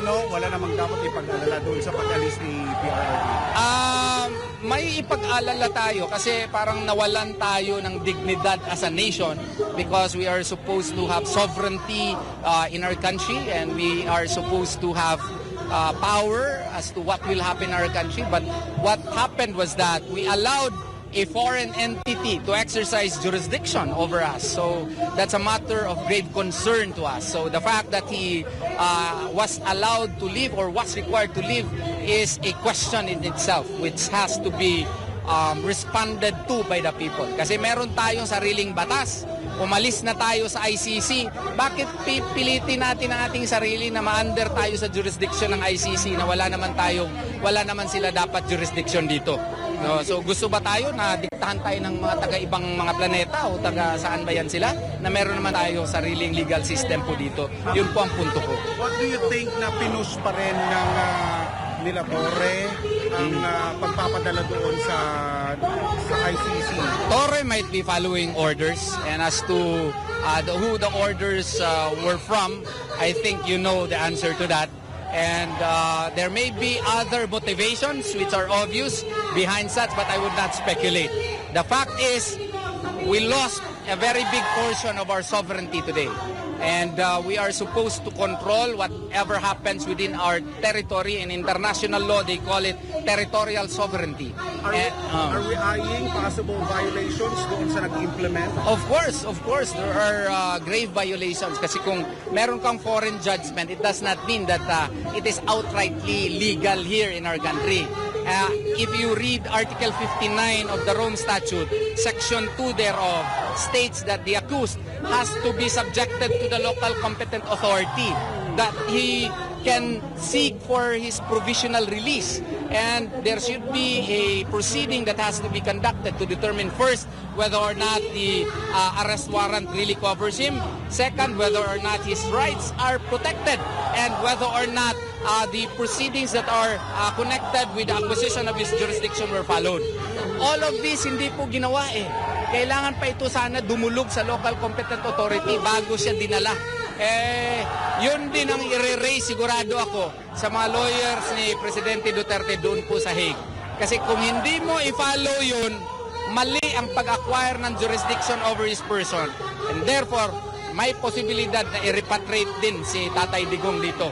wala namang dapat ipag-alala doon sa pag-alis ni PRRD? May ipag-alala tayo kasi parang nawalan tayo ng dignidad as a nation because we are supposed to have sovereignty in our country and we are supposed to have power as to what will happen in our country. But what happened was that we allowed a foreign entity to exercise jurisdiction over us. So that's a matter of grave concern to us. So the fact that he was allowed to leave or was required to leave is a question in itself which has to be responded to by the people. Kasi meron tayong sariling batas. Umalis na tayo sa ICC. Bakit pipilitin natin ang ating sarili na ma-under tayo sa jurisdiction ng ICC na wala naman sila dapat jurisdiction dito? No, so gusto ba tayo na diktahan tayo ng mga taga-ibang mga planeta o taga saan ba yan sila? Na meron naman tayo sariling legal system po dito. Yun po ang punto ko. What do you think na pinush pa rin ng nila Torre ang pagpapadala doon sa ICC? Torre might be following orders, and as to who the orders were from, I think you know the answer to that. And there may be other motivations which are obvious behind such, but I would not speculate. The fact is, we lost a very big portion of our sovereignty today. And we are supposed to control whatever happens within our territory. In international law, they call it territorial sovereignty. Are we eyeing possible violations doon sa nag-implement? Of course, there are grave violations. Kasi kung meron kang foreign judgment, it does not mean that it is outrightly legal here in our country. If you read Article 59 of the Rome Statute, Section 2 thereof states that the accused has to be subjected to the local competent authority, that he can seek for his provisional release, and there should be a proceeding that has to be conducted to determine first whether or not the arrest warrant really covers him, second whether or not his rights are protected, and whether or not the proceedings that are connected with the acquisition of his jurisdiction were followed. All of this hindi po ginawa eh. Kailangan pa ito sana dumulog sa local competent authority bago siya dinala. Yun din ang i-raise sigurado ako sa mga lawyers ni Presidente Duterte doon po sa Hague. Kasi kung hindi mo i-follow yun, mali ang pag-acquire ng jurisdiction over his person. And therefore, may posibilidad na i-repatriate din si Tatay Digong dito.